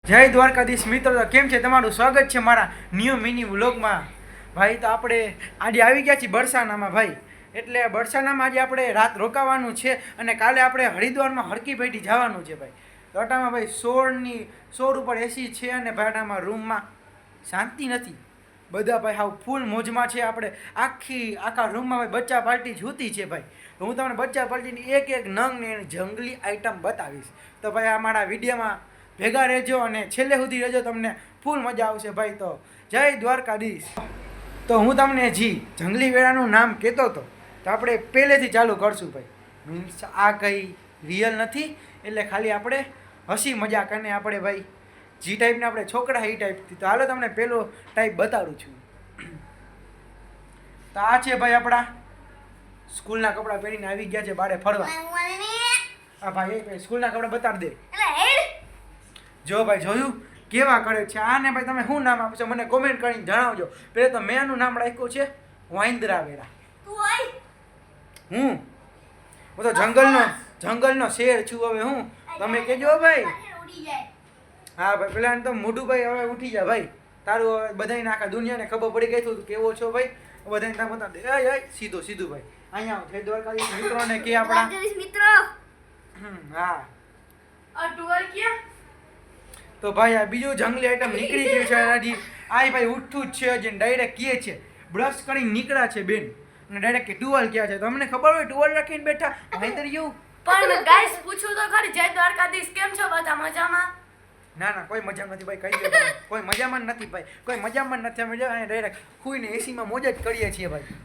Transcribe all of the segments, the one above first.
જય દ્વારકાધીશ મિત્રો, તો કેમ છે? તમારું સ્વાગત છે મારા ન્યૂ મિની વ્લોગમાં. ભાઈ તો આપણે આજે આવી ગયા છીએ બરસાનામાં ભાઈ. એટલે બરસાનામાં આજે આપણે રાત રોકાવાનું છે અને કાલે આપણે હરિદ્વારમાં હરકી પેઢી જવાનું છે ભાઈ. તો અટામાં ભાઈ 16 ઉપર એસી છે અને ભાડામાં રૂમમાં શાંતિ નથી. બધા ભાઈ હાવ ફૂલ મોજમાં છે. આપણે આખા રૂમમાં ભાઈ બચ્ચા પાર્ટી જૂતી છે ભાઈ. તો હું તમને બચ્ચા પાર્ટીની એક નંગ ને જંગલી આઈટમ બતાવીશ. તો ભાઈ આ મારા વિડીયોમાં ભેગા રહેજો અને છેલ્લે સુધી રહેજો, તમને ફૂલ મજા આવશે ભાઈ. તો જય દ્વારકાધીશ. તો હું તમને જંગલી વેળાનું નામ કહેતો હતો, તો આપણે પહેલેથી ચાલુ કરશું ભાઈ. મીન્સ આ કંઈ રિયલ નથી, એટલે ખાલી આપણે હસી મજાક અને આપણે ભાઈ જી ટાઈપને આપણે છોકરા એ ટાઈપથી. તો હાલો તમને પહેલો ટાઈપ બતાડું છું. તો આ છે ભાઈ આપણા સ્કૂલના કપડાં પહેરીને આવી ગયા છે બારે ફરવા. હા ભાઈ એ સ્કૂલના કપડાં બતાડી દે. જો ભાઈ જોયું કેવા કરે છે આને? ભાઈ તમે શું નામ આપશો મને કોમેન્ટ કરીને જણાવજો. પહેલાં તો મેં આનું નામ રાખ્યું છે વાંદરા વેરા. હું તો જંગલનો શેર છું. હવે હું તમે કહેજો ભાઈ. હા ભાઈ પેલા તો મોઢું ભાઈ હવે ઉઠી જાય ભાઈ. તારું હવે બધાને આખા દુનિયાને ખબર પડી ગઈ તું કેવો છો ભાઈ. બધાને તમે બતા દે સીધું ભાઈ. અહીંયા જય દ્વારકાધીશ મિત્રોને કે આપણા મિત્રો. હા ટુવર ક્યાં? તો ભાઈ આ બીજું જંગલી આઈટમ નીકળી ગયું છે હજી. આ ભાઈ ઉઠતું જ છે, હજી ડાયરેક્ટ કહે છે બ્રશ કરીને નીકળ્યા છે બેન, અને ડાયરેક્ટ કે ટુવાલ ક્યાં છે? તમને ખબર હોય ટુવાલ રાખીને બેઠા આઈતર પણ ગાઈસ પૂછું તો ખરી, જય દ્વારકાધીશ કેમ છો બધા? મજામાં? ના કોઈ મજા નથી ભાઈ, કહી દે કોઈ મજામાં નથી ભાઈ, કોઈ મજામાં નથી. અમે ડાયરેક્ટ ખુઈને એસીમાં મોજ જ કરીએ છીએ ભાઈ.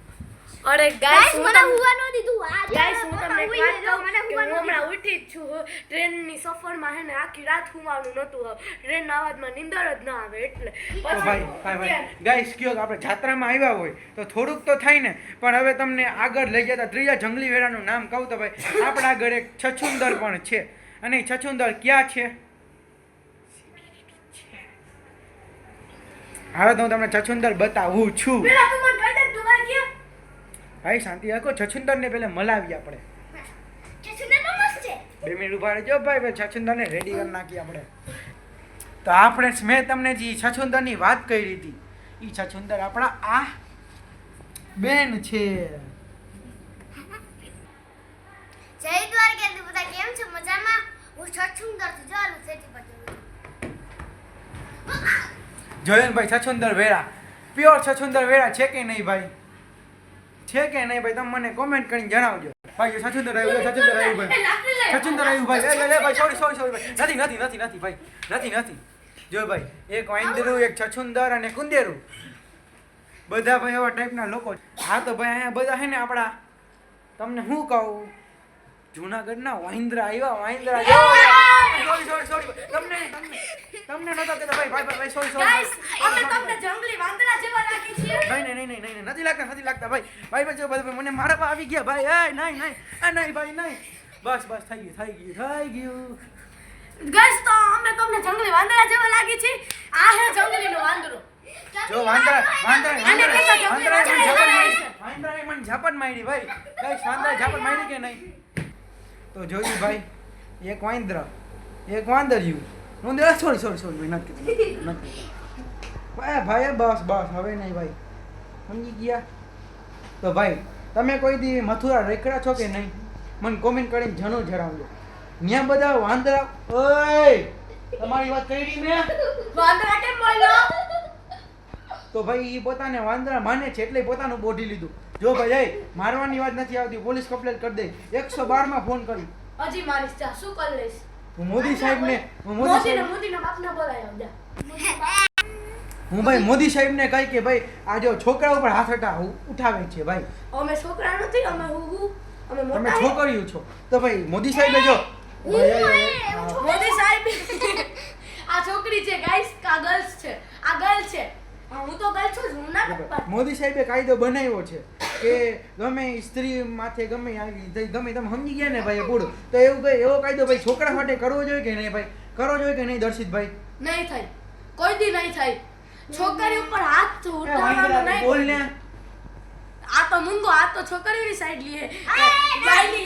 અરે ગાઈસ મને હુવા નો દીધું. ગાઈસ હું તમને એક વાત કહું કે હું હમણાં ઉઠી જ છું. ટ્રેનની સફરમાં હે ને આખી રાત હુવાનું નહોતું. ટ્રેનના અવાજમાં નીંદર જ ના આવે એટલે. તો ભાઈ ગાઈસ કયો કે આપણે જાત્રામાં આવ્યા હોય તો થોડુંક તો થાય ને. પણ હવે તમને આગળ લઈ જતા ત્રીજા જંગલી વેરાનું નામ કહું તો ભાઈ આપણા આગળ એક છછુંદર પણ છે. અને એ છછુંદર ક્યાં છે? હવે તો હું તમને છછુંદર બતાવું છું. પેલા તું મને કહી દે ટુવર ક્યાં? ભાઈ શાંતિ રાખો, છછુંદરને પહેલા મલાવી આપણે. છછુંદર મસ્ત છે. 2 મિનિટ ઉભા રહેજો ભાઈ. છછુંદરને રેડી કરી નાખીએ આપણે. તો આપણે મેં તમને જે છછુંદરની વાત કરી હતી, એ છછુંદર આપણા આ બેન છે. જય દ્વારકાધીશ બધા કેમ છો? મજામાં? હું છછુંદર થી ચાલુ સેટી પર જોયું ને ભાઈ છછુંદર વેરા, પ્યોર છછુંદર વેરા છે કે નહીં ભાઈ? છે કે નહીં ભાઈ? તમે મને કોમેન્ટ કરીને જણાવજો ભાઈ. છછુંદર આવ્યું ભાઈ, છછુંદર આવ્યું ભાઈ. લે ભાઈ સોરી ભાઈ. નથી ભાઈ, નથી. જો ભાઈ એક વાંદરું, એક છછુંદર અને કુંદેરું, બધા ભાઈ એવા ટાઈપના લોકો. હા તો ભાઈ અહીંયા બધા છે ને આપણા, તમને શું કહું, જુનાગઢના વાંદરા આવ્યા. સોરી તમને નતો કહેતો ભાઈ. સોરી ગાઈસ અમે તમને જંગલી વાંદરા જેવા લાગી છીએ. નહીં નથી લાગતા ભાઈ. જો બધા મને મારા પર આવી ગયા ભાઈ. નહીં ભાઈ. બસ થઈ ગયું. ગાઈસ તો અમે તમને જંગલી વાંદરા જેવા લાગી છીએ. આ હે જંગલીનો વાંદરો. જો વાંદરાએ મને ઝાપટ મારી ભાઈ. ગાઈસ વાંદરાએ ઝાપટ મારી કે નહીં? તો જોયું ભાઈ, એક વાંદરા એક વાંદરિયું. સોરી ભાઈ. બસ હવે નહીં ભાઈ, સમજી ગયા? તો ભાઈ તમે કોઈ દી મથુરા રેખડા છો કે નહીં? મને કોમેન્ટ કરીને જણાવજો. ત્યાં બધા વાંદરા. ઓય તમારી વાત કરી મેં. વાંદરા કેમ બોલ્યો? તો ભાઈ એ પોતાને વાંદરા માને છે એટલે પોતાનું બોડી લીધું. જો ભાઈ મારવાની વાત નથી આવતી, પોલીસ કમ્પ્લેન કરી દે. 112 ફોન કરી. હજી મારીશ જા, શું કરી લઈશ? હું મોદી સાહેબને મોદીના બાપને બોલાયો જા. હું ભાઈ મોદી સાહેબને કહી કે ભાઈ આ જો છોકરા ઉપર હાથ ઉઠાવે છે ભાઈ. અમે છોકરા નથી, અમે તમે મોટા છોકરીઓ છો. તો ભાઈ મોદી સાહેબે જો મોદી સાહેબ આ છોકરી છે ગાઈસ, આ ગર્લ્સ છે. આ ગર્લ છે. હું તો ગર્લ છું, હું ના પપ્પા. મોદી સાહેબે કાયદો બનાવ્યો છે કે ગમે સ્ત્રી માથે ગમે આવી ગમે, તમે સમજી ગયા ને ભાઈ પૂરું. તો એવો કાયદો ભાઈ છોકરા માટે કરવો જોઈએ કે નહીં ભાઈ? કરવો જોઈએ કે નહીં દર્શિતભાઈ? નહીં થાય, કોઈ દી નહીં થાય. છોકરી ઉપર હાથ ઉઠાવવાનો નહીં. બોલ ને. આ તો મુંગો, આ તો છોકરીની સાઈડ લીએ. બાયલી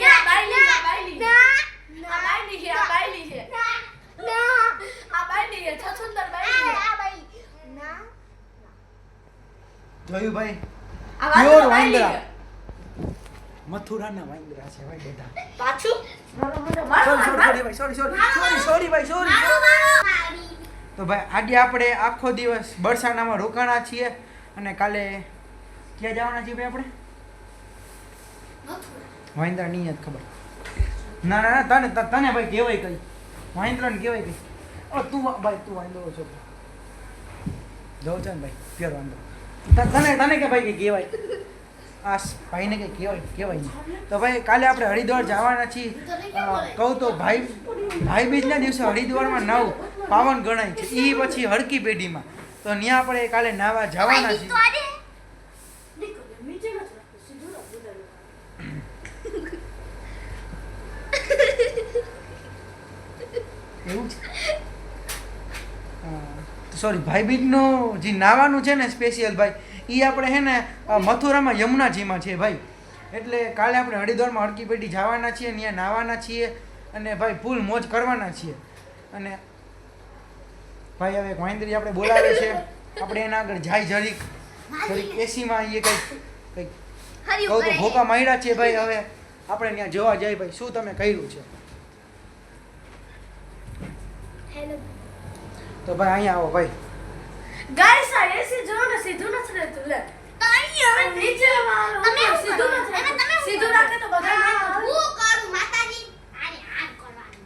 છે. ના આ બાયડી છે છછુંદર બાયડી છે. આ ભાઈ ના જોયું ભાઈ આ પ્યોર વાંદરા બાયડી વાંદરા છે. મથુરાના વાંદરા છે ભાઈ બધા પાછું સોરી ભાઈ સોરી મારી તો ભાઈ આજે આપણે આખો દિવસ બરસાનામાં રોકાણા છીએ અને કાલે ક્યાં જવાના છીએ ભાઈ આપણે વાંદરા ની જ ખબર ના ના ના, તને તને ભાઈ કહેવાય કઈ વાંદરાને કહેવાય કઈ તું ભાઈ તું વાંદરો છો જોઉં છે ને ભાઈ પ્યોર વાંદરો તને કે ભાઈ કઈ કહેવાય આ ભાઈને કઈ કહેવાય નહીં તો ભાઈ કાલે આપણે હરિદ્વાર જવાના છીએ કહું તો ભાઈ બીજના દિવસે હરિદ્વારમાં નાવ પાવન ગણાય છે એ પછી હરકી પેઢીમાં તો ત્યાં આપણે કાલે નાવા જવાના છીએ નીચે નથી રાખતું, સીધું રાખવું તારું. એવું છે સોરી ભાઈ બીજનું જે નાવાનું છે ને સ્પેશિયલ ભાઈ એ આપણે છે ને મથુરામાં યમુનાજીમાં છે ભાઈ એટલે કાલે આપણે હરિદ્વારમાં હરકી પેઢી જવાના છીએ ત્યાં નાવાના છીએ અને ભાઈ ફૂલ મોજ કરવાના છીએ અને ભાઈ હવે એક વાંદરી આપણે બોલાવે છે આપણે એના આગળ જાય જરીક એસીમાં એ કંઈક કહું તો ભોકા માર્યા છે ભાઈ હવે આપણે ત્યાં જોવા જાય ભાઈ શું તમે કર્યું છે હેલો તો ભાઈ અહીંયા આવો ભાઈ ગાઈસ આ એસી જો ને સીધું નથી રહેતું લે. તમે નીચે વાળું તમે ઉપર સીધું નથી રહેતું. તમે સીધું રાખે તો બધા ના આવે. હું કરું માતાજી આને આમ કરવાનું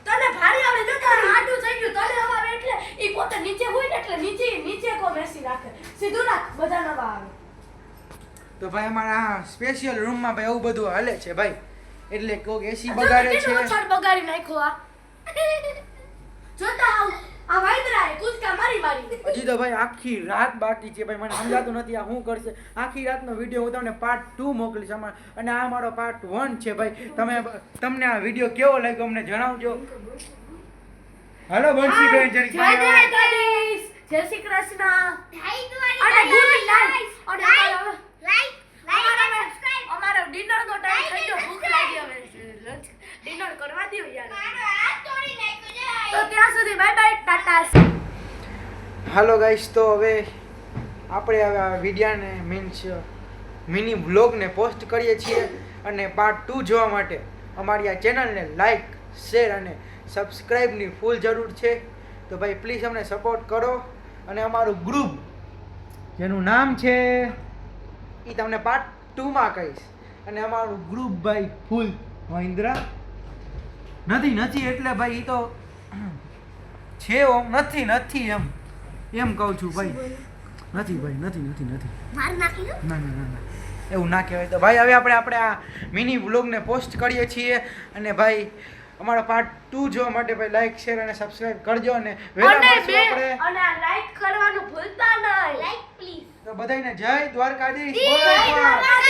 તને ભારી આવડે જો તારું આટું થઈ ગયું તને હવા એટલે ઈ પોતે નીચે હોય ને એટલે નીચે કો બેસી રાખે. સીધું રાખ બધા નવા આવે. તો ભાઈ અમારા સ્પેશિયલ રૂમમાં ભાઈ આવું બધું હાલે છે ભાઈ એટલે કોક એસી બગાડે છે છોડ બગાડી નાખ્યો આ. જોતા આવ આ વાંદરાએ કૂદકા મારી હજી તો ભાઈ આખી રાત બાકી છે ભાઈ મને સમજાતું નથી આ શું કરશે આખી રાતનો વિડીયો હું તમને પાર્ટ 2 મોકલીશ અને આ મારો પાર્ટ 1 છે ભાઈ તમને આ વિડીયો કેવો લાગ્યો અમને જણાવજો હાલો બંસીબેન જરીક જય દ્વારકાધીશ. જય શ્રી કૃષ્ણ. ધાઈ દ્વારી અને ગુડ નાઈટ. અને લાઈક સબસ્ક્રાઇબ અમારો ડિનર નો ટાઈમ થઈ ગયો ભૂખ લાગી હવે લંચ ડિનર કરવા દો યાર. મારો હાથ તોડી નાખ્યો તો ત્યાં સુધી બાય બાય ટાટા. હાલો ગાઈસ તો હવે આપણે હવે આ વિડીયાને મીન્સ મિની વ્લોગને પોસ્ટ કરીએ છીએ અને પાર્ટ 2 જોવા માટે અમારી આ ચેનલને લાઈક શેર અને સબસ્ક્રાઈબની ફૂલ જરૂર છે તો ભાઈ પ્લીઝ અમને સપોર્ટ કરો અને અમારું ગ્રુપ જેનું નામ છે એ તમને પાર્ટ 2 માં કહીશ અને અમારું ગ્રુપ ભાઈ ફૂલ મહિન્દ્રા નથી એટલે ભાઈ એ તો છે નથી એમ કહું છું ભાઈ નથી ભાઈ નથી માર નાખી દો ના એવું ના કહેવાય તો ભાઈ હવે આપણે આ મિની વ્લોગને પોસ્ટ કરીએ છીએ અને ભાઈ અમારો પાર્ટ 2 જોવા માટે ભાઈ લાઈક શેર અને સબસ્ક્રાઇબ કરજો અને વહેલા મળશું આપણે અને આ લાઈક કરવાનું ભૂલતા નહીં. લાઈક પ્લીઝ તો બધાને જય દ્વારકાધીશ જય બોલો એકવાર. દ્વારકાધીશ.